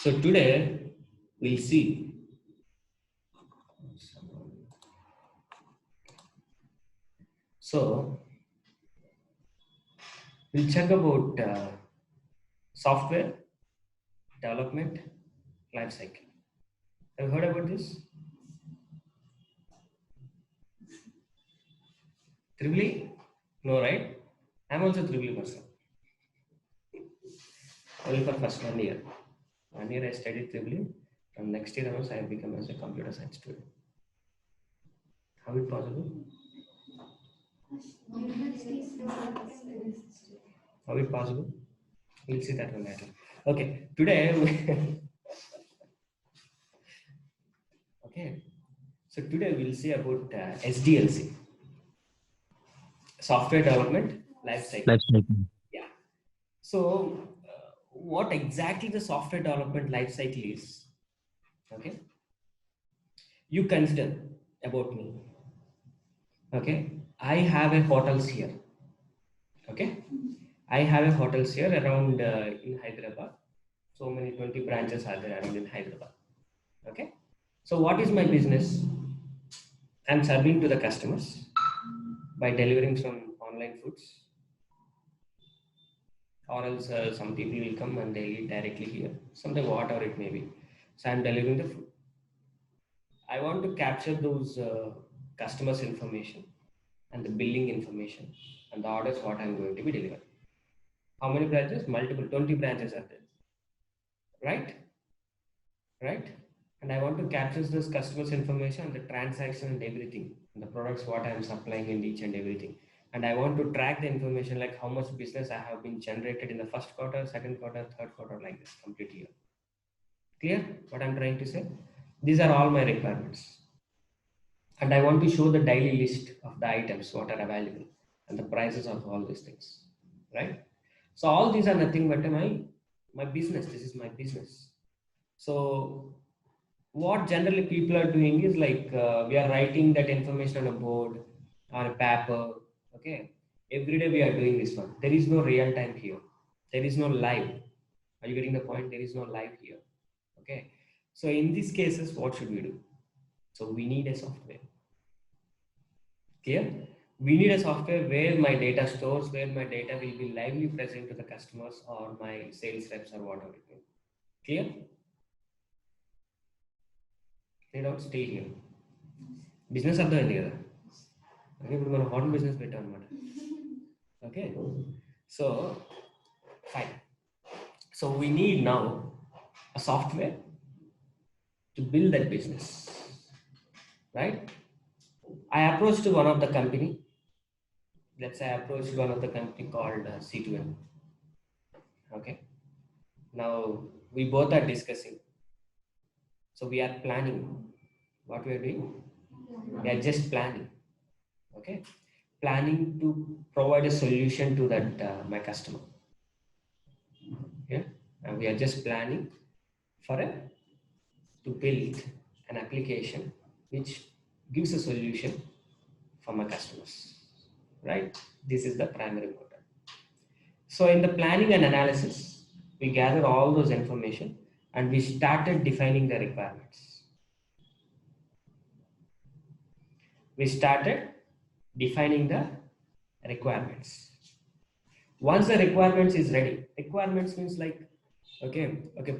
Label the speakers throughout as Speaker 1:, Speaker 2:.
Speaker 1: So today we'll see. So we'll check about software development life cycle. Have you heard about this? Triple E? No, right? I'm also triple E person. Only for first 1 year. 1 year I studied triple E. From next year onwards I have become as a computer science student. How is it possible? How is it possible? We'll see that one later. Okay, today okay. So today we'll see about SDLC, software development life cycle.
Speaker 2: Life cycle.
Speaker 1: Yeah. So what exactly the software development life cycle is? Okay. You consider about me. Okay. I have a hotels here. Okay. I have a hotels here around in Hyderabad. So many 20 branches are there around in Hyderabad. Okay. So what is my business? I'm serving to the customers by delivering some online foods, or else some people will come and they eat directly here, something whatever it may be. So I'm delivering the food. I want to capture those customers information and the billing information and the orders what I'm going to be delivering. How many branches? Multiple, 20 branches are there, right? Right? And I want to capture those customers information and the transaction and everything, and the products what I'm supplying in each and everything. And I want to track the information like how much business I have been generated in the first quarter, second quarter, third quarter, like this complete year. Clear what I'm trying to say? These are all my requirements. And I want to show the daily list of the items what are available and the prices of all these things, right? So all these are nothing but my business. This is my business. So what generally people are doing is like we are writing that information on a board or a paper. Okay, every day we are doing this one. There is no real time here. There is no live. Are you getting the point? There is no live here. Okay, so in these cases, what should we do? So we need a software. Clear? We need a software where my data stores, where my data will be lively present to the customers or my sales reps or whatever it may be. Clear? They don't stay here. Business అర్థమైంది కదా. Okay, ఇప్పుడు మనం hotel business పెట్టాం అనమాట. Okay, so fine. So we need now a software to build that business, right? I approached one of the company. Let's say I approached one of the company called C2N. Okay. Now we both are discussing. So we are planning. What we are doing? We are just planning. Okay. Planning to provide a solution to that my customer. Yeah. And we are just planning to build an application which gives a solution for my customers. Right? This is the primary motive. So in the planning and analysis, we gather all those information and we started defining the requirements. We started defining the requirements. Once the requirements is ready, requirements means like, okay,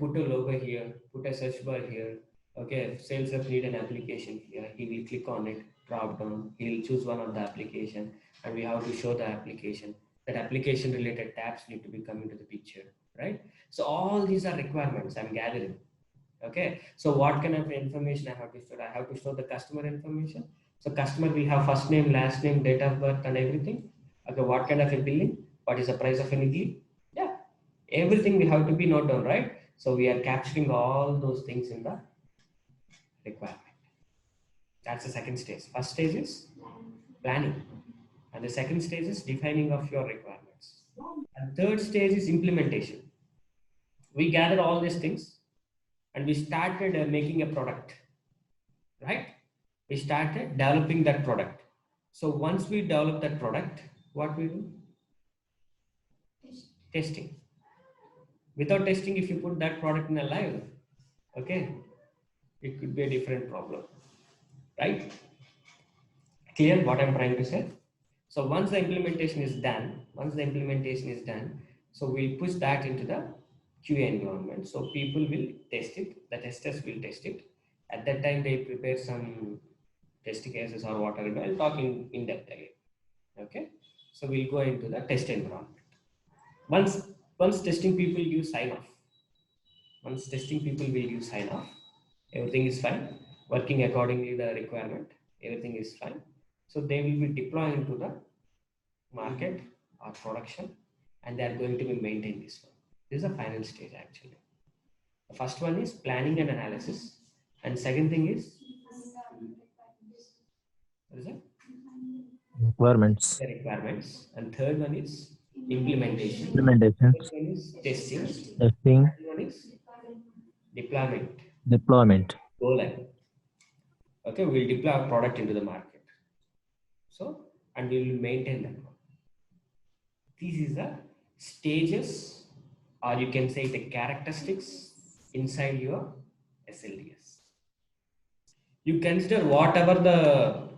Speaker 1: put a logo here, put a search bar here. Okay, sales rep need an application here. He will click on it, drop down. He will choose one of the application, and we have to show the application. That application related tabs need to be coming to the picture, right? So all these are requirements I'm gathering. Okay, so what kind of information I have to store? I have to store the customer information. So customer will have first name, last name, date of birth, and everything. Okay, what kind of a billing? What is the price of an idli? Yeah, everything we have to be noted down, right? So we are capturing all those things in the requirement. That's the second stage. First stage is planning, and the second stage is defining of your requirements, and third stage is implementation. We gather all these things and we started making a product, right? We started developing that product. So once we develop that product, what we do? Testing. Without testing, if you put that product in a live, okay, it could be a different problem, right? Clear what I'm trying to say? So once the implementation is done, so we'll push that into the QA environment. So people will test it, the testers will test it. At that time, they prepare some test cases or whatever. I'll talk in depth again. Okay. So we'll go into the test environment. Once testing people give sign off. Once testing people will give sign off, everything is fine, working accordingly the requirement, everything is fine. So they will be deployed into the market or production, and they are going to be maintained this one. This is the final stage actually. The first one is planning and analysis, and second thing is what is it?
Speaker 2: Requirements.
Speaker 1: The requirements, and third one is implementation.
Speaker 2: Implementation.
Speaker 1: Fourth one is testing.
Speaker 2: Testing.
Speaker 1: Fifth one is deployment.
Speaker 2: Deployment.
Speaker 1: Go live. Okay, we'll deploy our product into the market. So, and we will maintain them. These is the stages, or you can say the characteristics inside your SLDS. You consider whatever the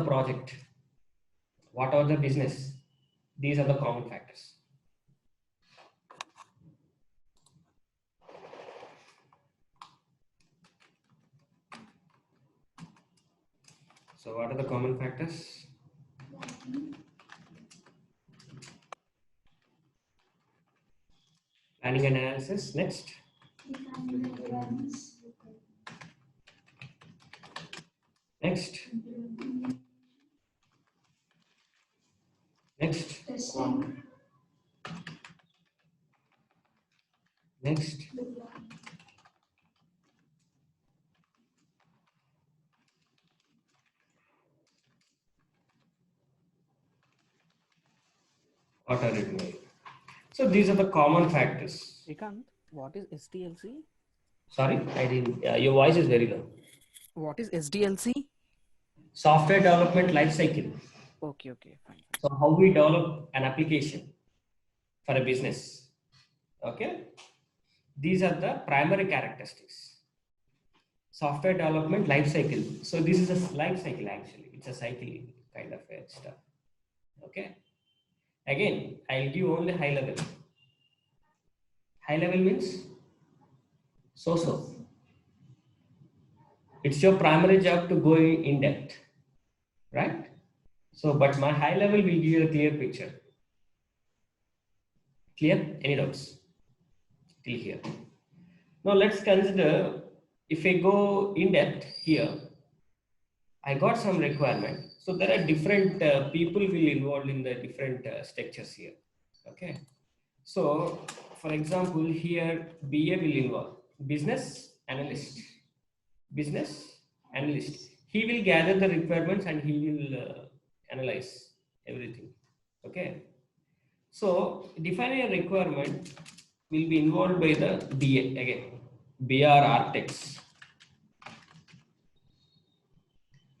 Speaker 1: project, whatever the business. These are the common factors. So what are the common factors? Planning and analysis. Next. Next. Next. Next. What are it made? So these are the common factors.
Speaker 3: Srikanth, what is SDLC?
Speaker 1: Sorry, I didn't. Your voice is very low.
Speaker 3: What is SDLC?
Speaker 1: Software development life cycle.
Speaker 3: Okay, fine.
Speaker 1: So how we develop an application for a business. Okay. These are the primary characteristics. Software development life cycle. So this is a life cycle actually. It's a cycle kind of stuff. Okay. Again, I'll give only high level. High level means so. It's your primary job to go in depth, right? So, but my high level will give you a clear picture. Clear? Any doubts? Till here. Now let's consider if I go in depth here, I got some requirement. So there are different people will involved in the different structures here. Okay. So for example, here BA will involve business analyst. He will gather the requirements and he will analyze everything. Okay. So defining a requirement will be involved by the BA again. BA or architects.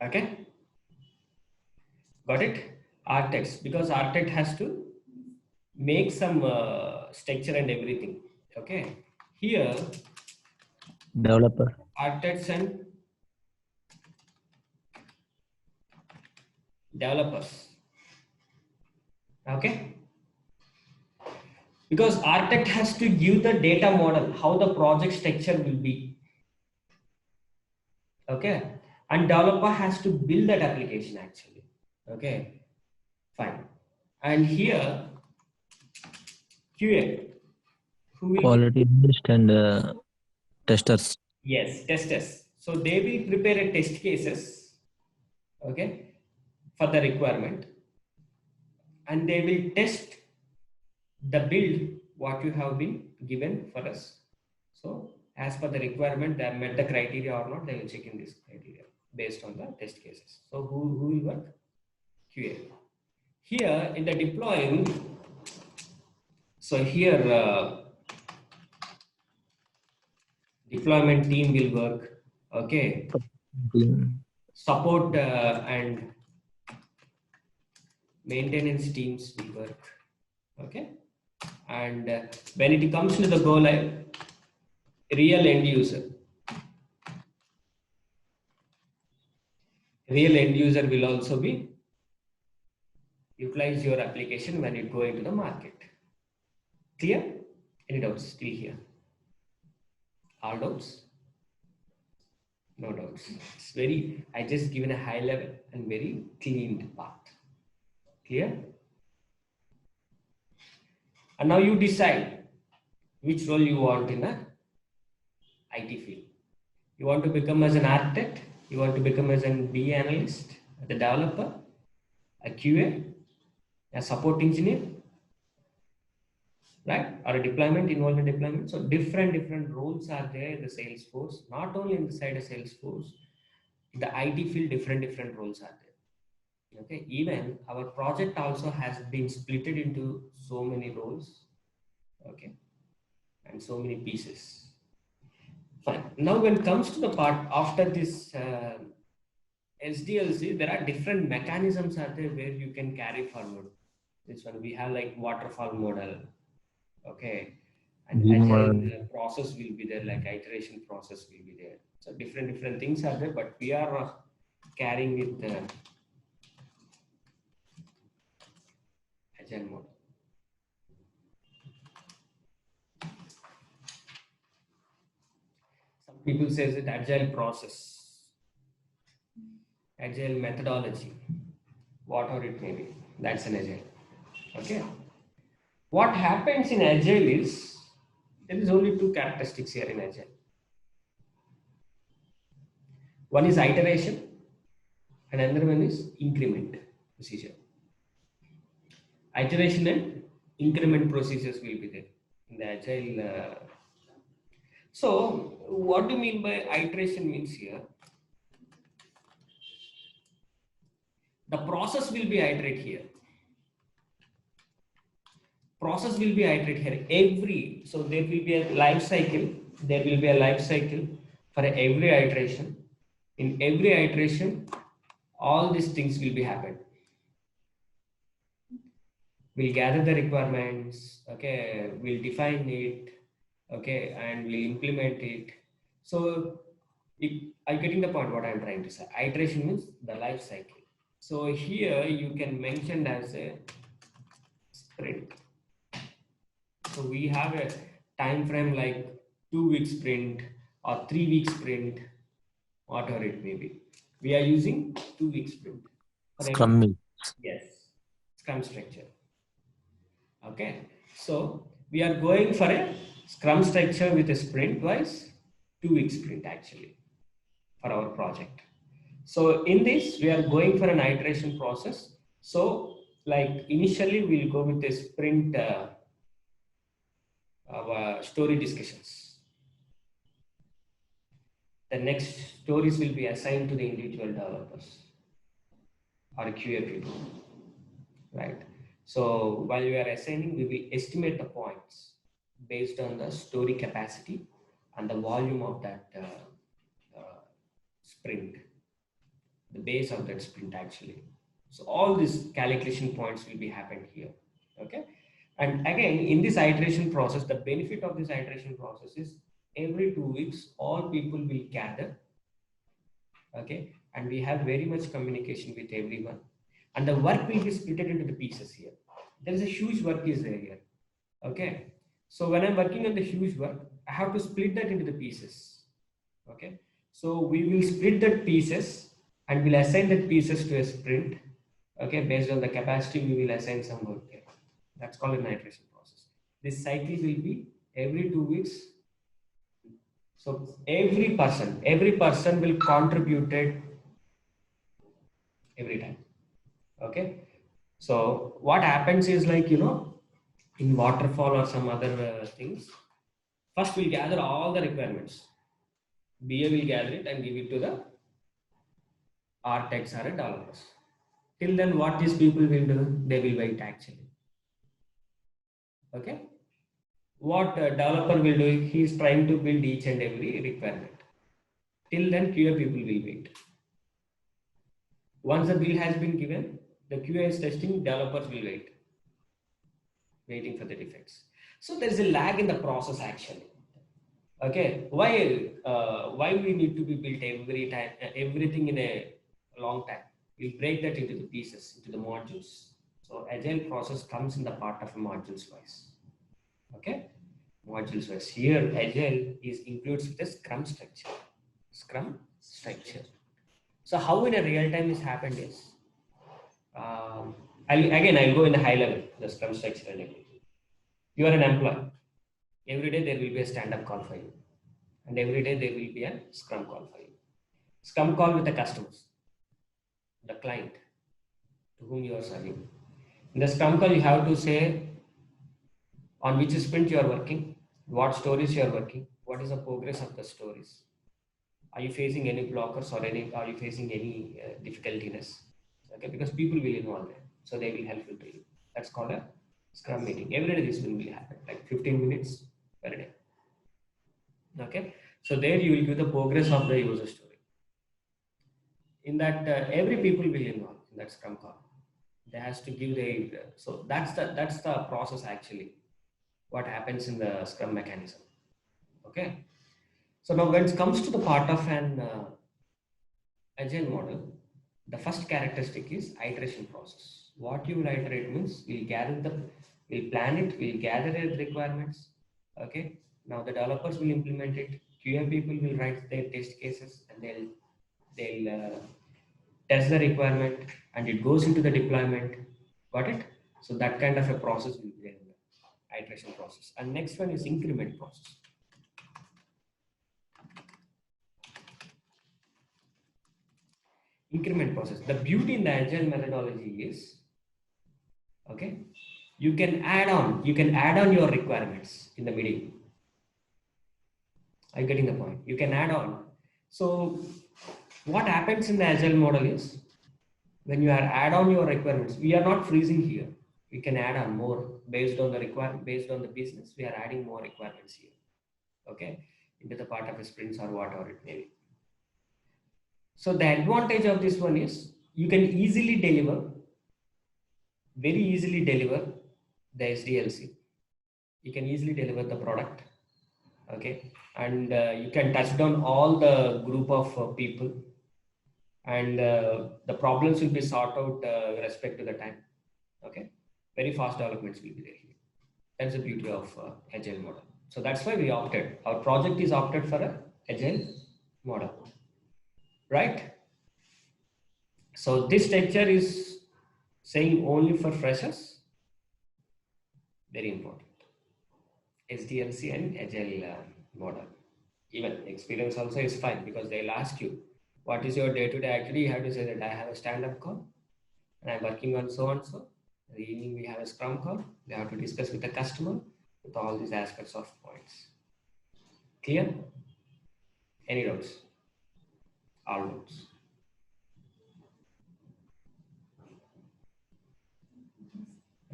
Speaker 1: Okay. Got it? Architects, because architect has to make some structure and everything. Okay. Here, architects and developers. Okay. Because architect has to give the data model, how the project structure will be. Okay. And developer has to build that application actually. Okay. Fine. And here, QA. Who will
Speaker 2: quality analyst and testers.
Speaker 1: Yes, testers. So they will prepare a test cases, okay, for the requirement, and they will test the build what you have been given for us. So as per the requirement, they have met the criteria or not, they will check in this criteria based on the test cases. So who will work? QA. Here in the deploying, so here deployment team will work. Okay. Support and maintenance teams will work. Okay. And when it comes to the go live, real end user will also be utilize your application when it go into the market. Clear? Any doubts still here? All doubts? No doubts. It's very, I just given a high level and very cleaned path. Clear? And now you decide which role you want in a IT field. You want to become as an architect, you want to become as an BA analyst, the developer, a QA, a support engineer, right? Or a deployment, involved in deployment. So different roles are there in the Salesforce, not only in the side of Salesforce, in the IT field, different roles are there. Okay, even our project also has been split into so many roles, okay, and so many pieces. Fine. Now, when it comes to the part after this SDLC, there are different mechanisms are there where you can carry forward. This one we have like waterfall model, okay, and
Speaker 2: Lean
Speaker 1: agile
Speaker 2: model.
Speaker 1: process will be there, like iteration process will be there. So different things are there, but we are carrying with the agile model. Some people say that agile process, agile methodology, whatever it may be, that's an agile. Okay. What happens in agile is there is only two characteristics here in agile. One is iteration, and another one is increment procedure. Iteration and increment procedures will be there in the agile. So, what do you mean by iteration means here? The process will be iterate here. Process will be iterate here. So there will be a life cycle. There will be a life cycle for every iteration. In every iteration, all these things will be happened. We'll gather the requirements, okay, we'll define it, okay, and we'll implement it. So I'm getting the point what I'm trying to say. Iteration means the life cycle. So here you can mention as a sprint. So we have a time frame like 2-week sprint or 3-week sprint, whatever it may be. We are using 2-week sprint.
Speaker 2: Scrum.
Speaker 1: Yes, Scrum structure. Okay, so we are going for a Scrum structure with a sprint wise 2-week sprint actually for our project. So in this, we are going for an iteration process. So like initially we'll go with a sprint story discussions. The next stories will be assigned to the individual developers or QA people, right? So while we are assigning, we will estimate the points based on the story capacity and the volume of that sprint, the base of that sprint actually. So all these calculation points will be happened here, okay? And again, in this iteration process, the benefit of this iteration process is every 2 weeks, all people will gather, okay? And we have very much communication with everyone. And the work will be split into the pieces here. There is a huge work is there here, okay? So when I'm working on the huge work, I have to split that into the pieces, okay? So we will split that pieces and we'll assign that pieces to a sprint, okay? Based on the capacity, we will assign some work there. That's called an iteration process. This cycle will be every 2 weeks. So every person will contribute it every time, okay? So what happens is like, you know, in waterfall or some other things, first we'll gather all the requirements. BA will gather it and give it to the architects or developers. Till then, what these people will do, they will wait actually. Okay. What a developer will do, he is trying to build each and every requirement. Till then, QA people will wait. Once the bill has been given, the QA is testing, developers will wait, waiting for the defects. So there is a lag in the process actually. Okay, why we need to be built every time, everything in a long time? We break that into the pieces, into the modules. So agile process comes in the part of modules wise. Okay, modules wise. Here agile is includes with the Scrum structure. Scrum structure. So how in a real time is happened is, I'll go in the high level, the Scrum structure. You are an employee. Every day there will be a stand-up call for you, and every day there will be a Scrum call for you. Scrum call with the customers, the client to whom you are serving. In the Scrum call, you have to say on which sprint you are working, what stories you are working, what is the progress of the stories. Are you facing any blockers or are you facing any difficultiness? Okay, because people will involve them, so they will help you to you. That's called a Scrum meeting. Every day this will happen, like 15 minutes per day. Okay, so there you will give the progress of the user story. In that, every people will involve in that Scrum call. They has to give their so that's the process actually. What happens in the Scrum mechanism? Okay, so now when it comes to the part of an agile model, the first characteristic is iteration process. What you will iterate means we'll plan it, we'll gather the requirements. Okay, now the developers will implement it. QA people will write their test cases and they'll test the requirement and it goes into the deployment. Got it? So that kind of a process will be there in the iteration process. And next one is increment process. Increment process. The beauty in the agile methodology is, okay, you can add on your requirements in the middle. Are you getting the point? You can add on. So what happens in the agile model is, when you add on your requirements, we are not freezing here. We can add on more based on the requirement, based on the business. We are adding more requirements here. Okay, into the part of a sprints or whatever it may be. So the advantage of this one is you can easily deliver, very easily deliver the SDLC. You can easily deliver the product. Okay, and you can touch down all the group of people, and the problems will be sorted out with respect to the time. Okay, very fast developments will be there here. That's the beauty of agile model. So that's why we opted. Our project is opted for a agile model, right? So this structure is saying only for freshers. Very important. SDLC and agile model. Even experience also is fine because they'll ask you, what is your day-to-day activity? You have to say that I have a stand-up call and I'm working on so and so. In the evening we have a Scrum call. We have to discuss with the customer with all these aspects of points. Clear? Any doubts? All doubts.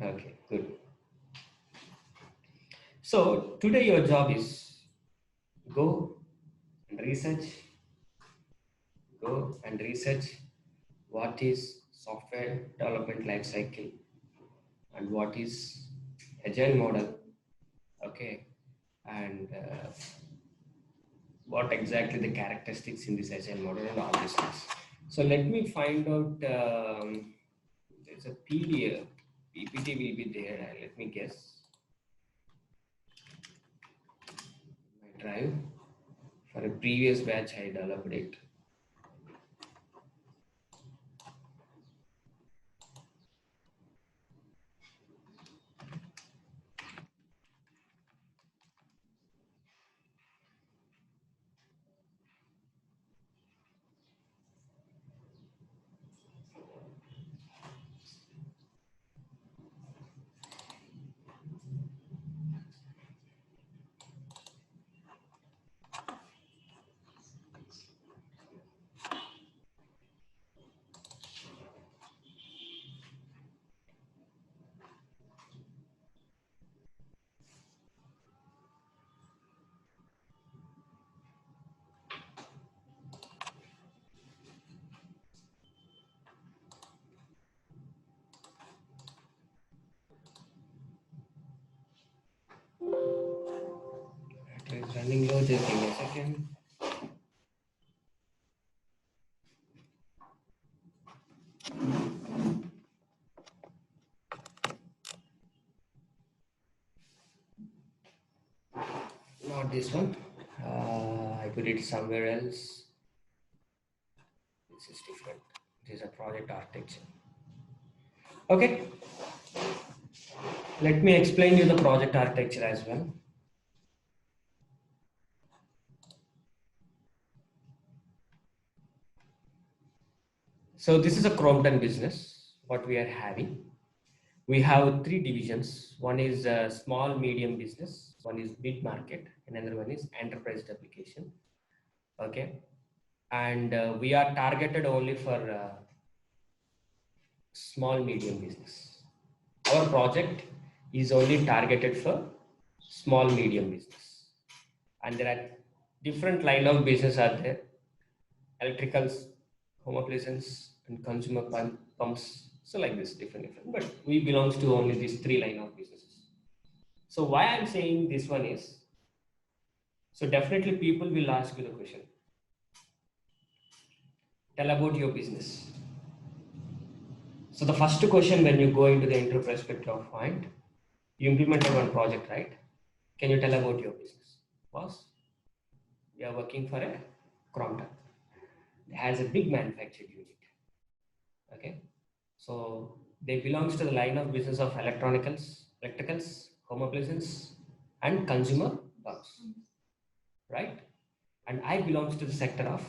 Speaker 1: Okay, good. So today your job is go and research what is software development life cycle and what is agile model. Okay, and what exactly the characteristics in this agile model and all these things. So let me find out. There's a PDF. PPT will be there. Let me guess. My drive for a previous batch I developed it. running low, just give me a second. Not this one. I put it somewhere else. This is different. This is a project architecture. Okay. Let me explain you the project architecture as well. So this is a Crompton business, what we are having. We have three divisions. One is small, medium business. One is big market. Another one is enterprise application. Okay. And we are targeted only for small, medium business. Our project is only targeted for small, medium business. And there are different line of business are there. Electricals, home appliances, and consumer pumps. So like this, different. But we belongs to only these three line of businesses. So why I'm saying this one is, so definitely people will ask you the question. Tell about your business. So the first question when you go into the interview perspective point, you implemented one project, right? Can you tell about your business? Boss, we are working for a Crompton. It has a big manufacturing unit. Okay. So they belongs to the line of business of electricals, home appliances, and consumer pumps, right? And I belongs to the sector of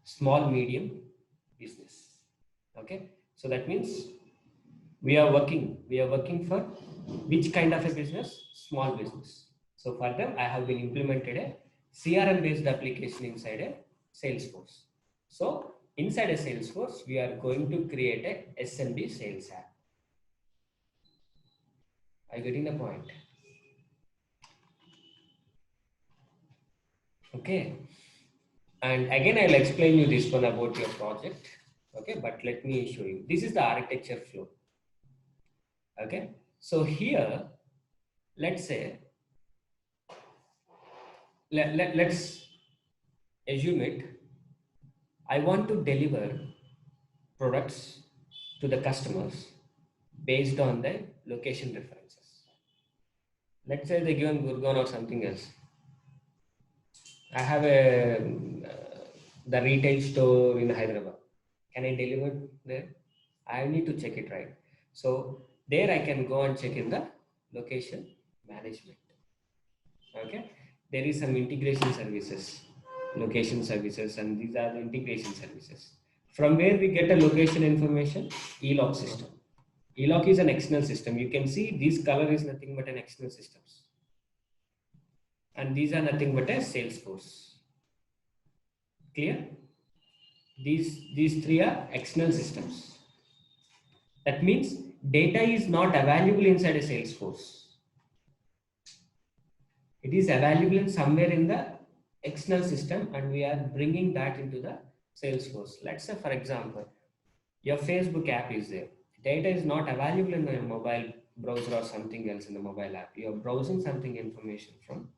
Speaker 1: small medium business. Okay, so that means we are working for which kind of a business? Small business. So for them, I have been implemented a CRM based application inside a Salesforce. So inside a Salesforce, we are going to create a SMB sales app. Are you getting the point? Okay. And again, I'll explain you this one about your project. Okay, but let me show you. This is the architecture flow. Okay, so here, let's say, let's assume it. I want to deliver products to the customers based on the location references. Let's say they given Gurgaon or something else. I have the retail store in Hyderabad. Can I deliver there? I need to check it, right? So there I can go and check in the location management. Okay, there is some integration services, location services, and these are the integration services. From where we get a location information? ELOC system. ELOC is an external system. You can see this color is nothing but an external systems. And these are nothing but a Salesforce. Clear? These three are external systems. That means data is not available inside a Salesforce. It is available in somewhere in the external system, and we are bringing that into the Salesforce. Let's say, for example, your Facebook app is there. Data is not available in the mobile browser or something else in the mobile app. You are browsing something information from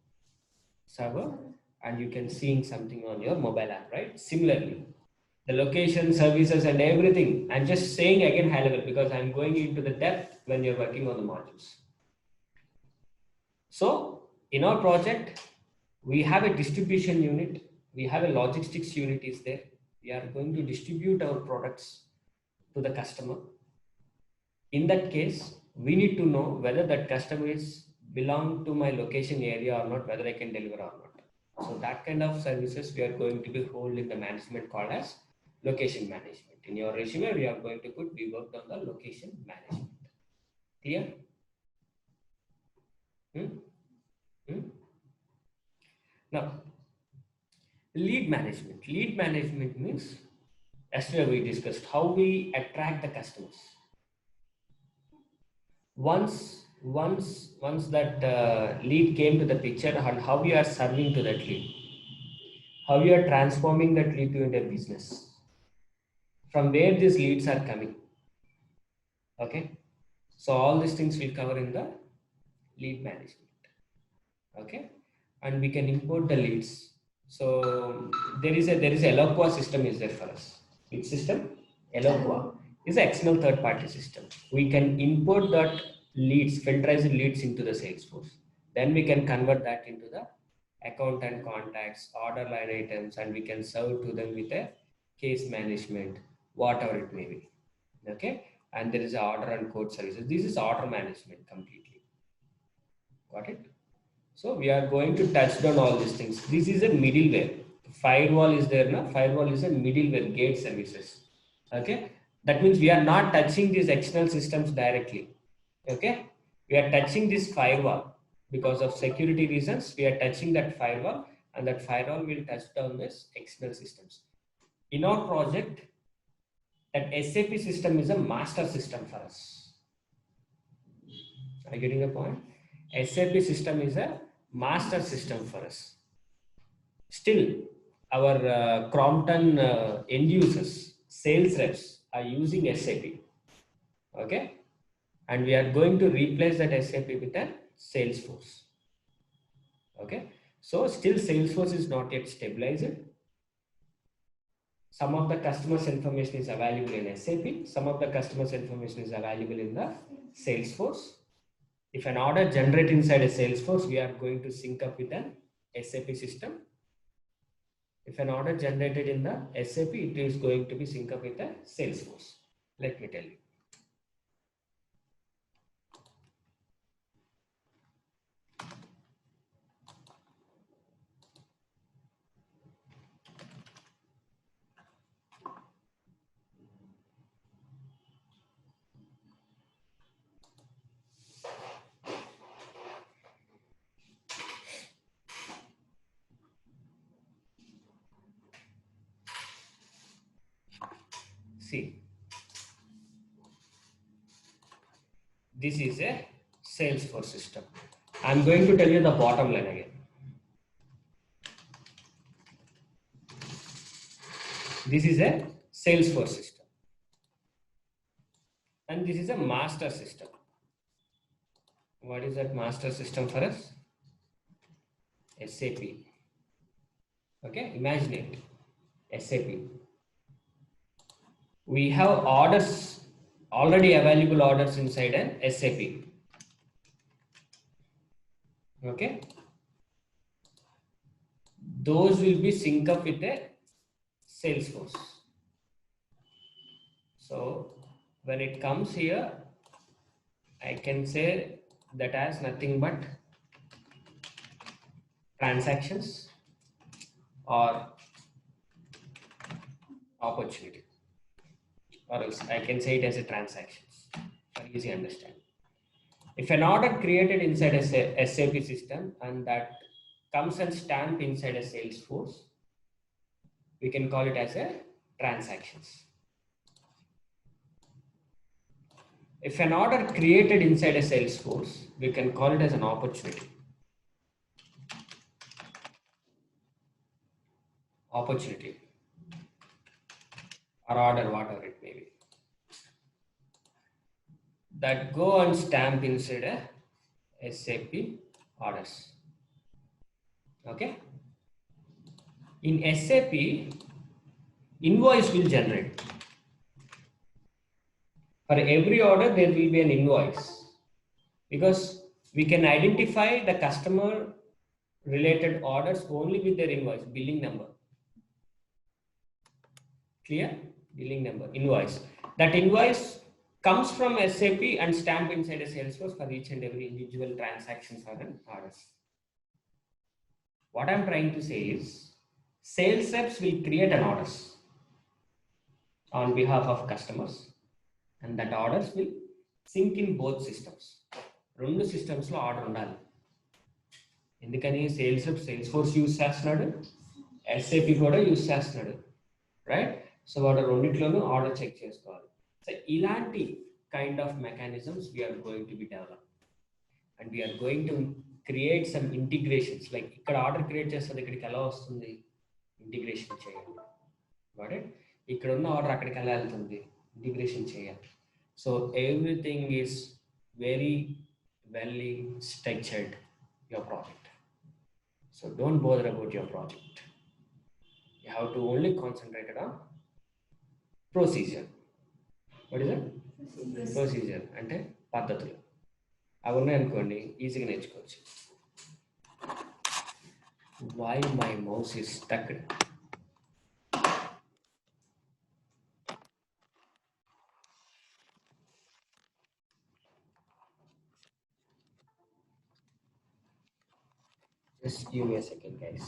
Speaker 1: server, and you can see something on your mobile app, right? Similarly, the location, services, and everything. I'm just saying again high level because I'm going into the depth when you're working on the modules. So in our project, we have a distribution unit. We have a logistics unit is there. We are going to distribute our products to the customer. In that case, we need to know whether that customer is belong to my location area or not, whether I can deliver or not. So that kind of services we are going to be hold in the management called as location management. In your resume, we are going to put we worked on the location management. Clear? Now, lead management. Lead management means yesterday we discussed how we attract the customers. Once that lead came to the picture, and how you are serving to that lead, how you are transforming that lead to into a business, from where these leads are coming. Okay, so all these things will cover in the lead management. Okay, and we can import the leads. So there is a Eloqua system is there for us. Which system? Eloqua is an external third party system. We can import that leads, filterized leads into the Salesforce. Then we can convert that into the account and contacts, order line items, and we can serve to them with a case management, whatever it may be. Okay, and there is a order and code services. This is order management completely. Got it? So we are going to touch on all these things. This is a middleware. Firewall is there now. Firewall is a middleware gate services. Okay, that means we are not touching these external systems directly. Okay, we are touching this firewall because of security reasons. We are touching that firewall, and that firewall will touch down this external systems. In our project, that SAP system is a master system for us. Are you getting the point? SAP system is a master system for us. Still, our Crompton end users, sales reps are using SAP. Okay, and we are going to replace that SAP with a Salesforce. Okay, so still Salesforce is not yet stabilized. Some of the customers' information is available in SAP. Some of the customers' information is available in the Salesforce. If an order generates inside a Salesforce, we are going to sync up with an SAP system. If an order generated in the SAP, it is going to be synced up with a Salesforce. Let me tell you. See, this is a Salesforce system. I'm going to tell you the bottom line again. This is a Salesforce system. And this is a master system. What is that master system for us? SAP. Okay, imagine it. SAP. We have orders, already available orders inside an SAP. Okay, those will be synced up with a Salesforce. So when it comes here, I can say that has nothing but transactions or opportunity, or else I can say it as a transactions for easy understanding. If an order created inside a SAP system and that comes and stamped inside a Salesforce, we can call it as a transactions. If an order created inside a Salesforce, we can call it as an opportunity. Opportunity or order, whatever it may be. That go and stamp inside a SAP orders. Okay. In SAP, invoice will generate. For every order, there will be an invoice because we can identify the customer related orders only with their invoice, billing number. Clear? Billing number, invoice. That invoice comes from SAP and stamped inside a Salesforce for each and every individual transactions or orders. What I'm trying to say is, sales reps will create an orders on behalf of customers, and that orders will sync in both systems. రెండు systems లో order ఉండాలి. ఎందుకని sales rep Salesforce use చేస్తున్నాడు, SAP కూడా use చేస్తున్నాడు, right? So వాడు రెండిట్లోనూ order check చేసుకోవాలి. సో ఇలాంటి kind of mechanisms we are going to be develop and we are going to create some integrations. Like ఇక్కడ ఆర్డర్ క్రియేట్ చేస్తుంది, ఇక్కడికి ఎలా వస్తుంది, ఇంటిగ్రేషన్ చేయాలి. వాట్ ఇట్ ఇక్కడ ఉన్న ఆర్డర్ అక్కడికి ఎలా వెళ్తుంది, ఇంటిగ్రేషన్ చేయాలి. So everything is very well structured your product. So don't bother about your project. You have to only concentrate on procedure. What is it? Procedure అంటే పద్ధతులు. అవి ఉన్నాయనుకోండి ఈజీగా నేర్చుకోవచ్చు. Why my mouse is stuck? Just give me a second, guys.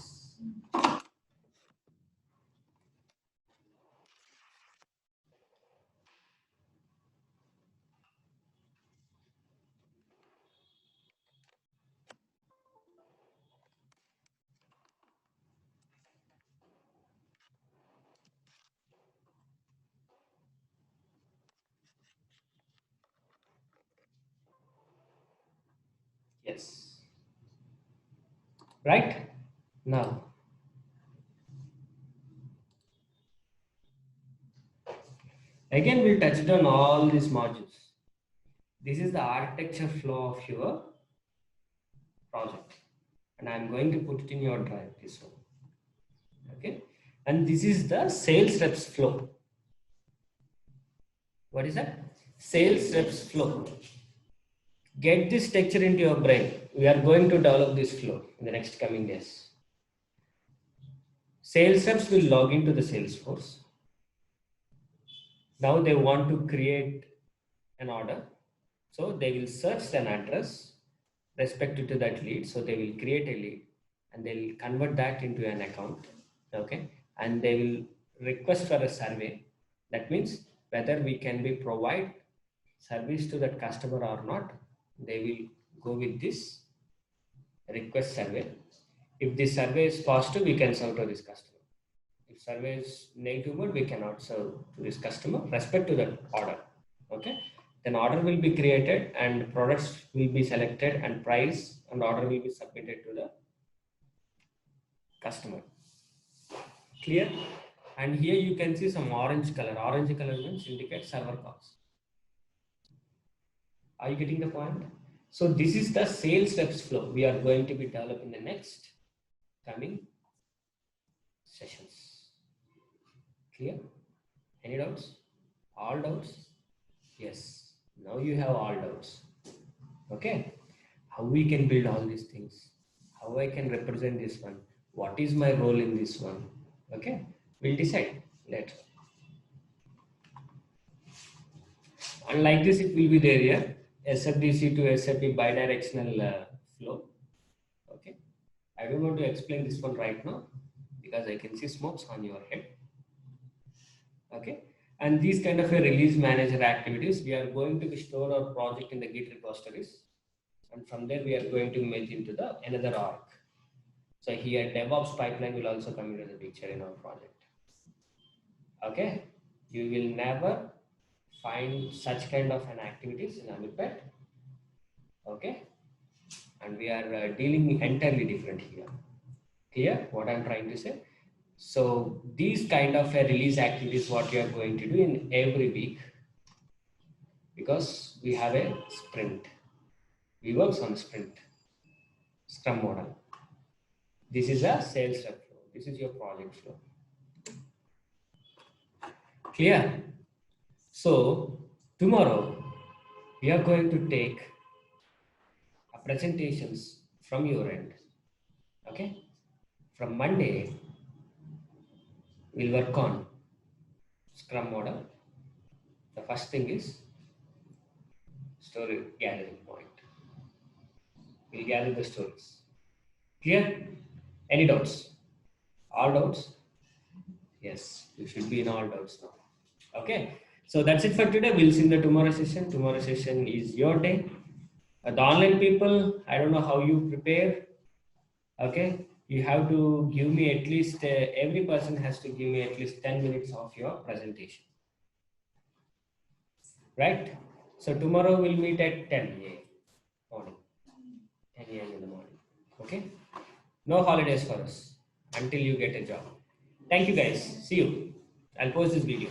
Speaker 1: Yes. Right? Now, again, we'll touch on all these modules. This is the architecture flow of your project. And I'm going to put it in your drive, this one. Okay. And this is the sales reps flow. What is that? Sales reps flow. Get this structure into your brain. We are going to develop this flow in the next coming days. Sales reps will log into the Salesforce. Now they want to create an order. So they will search an address respective to that lead. So they will create a lead and they will convert that into an account. Okay. And they will request for a survey. That means whether we can be provide service to that customer or not, they will go with this request survey. If this survey is positive, we can serve to this customer. If survey is negative mode, we cannot serve to this customer respect to that order. Okay. Then order will be created and products will be selected and price and order will be submitted to the customer. Clear? And here you can see some orange color. Orange color means indicate server calls. Are you getting the point? So this is the sales reps flow we are going to be developing the next coming sessions. Clear? Any doubts? All doubts? Yes. Now you have all doubts. Okay. How we can build all these things? How I can represent this one? What is my role in this one? Okay. We'll decide later. And like this, it will be there here. SFDC to SAP bidirectional flow. Okay. I don't want to explain this one right now because I can see smokes on your head. Okay. And these kind of a release manager activities, we are going to store our project in the Git repositories. And from there, we are going to merge into the another org. So here DevOps pipeline will also come into the picture in our project. Okay. You will never find such kind of an activities in Amipet. Okay. And we are dealing entirely different here. Clear what I'm trying to say? So these kind of a release activities, what you are going to do in every week, because we have a sprint. We work on sprint, Scrum model. This is a sales rep flow. This is your project flow. Clear? So tomorrow we are going to take presentations from your end. Okay. From Monday, we'll work on Scrum model. The first thing is story gathering point. We'll gather the stories. Clear? Any doubts? All doubts? Yes, you should be in all doubts now. Okay. So that's it for today. We'll see in the tomorrow session. Tomorrow session is your day. The online people, I don't know how you prepare. Okay. You have to give me at least, every person has to give me at least 10 minutes of your presentation. Right? So tomorrow we'll meet at 10 a.m. morning. 10 a.m. in the morning. Okay? No holidays for us until you get a job. Thank you guys. See you. I'll post this video.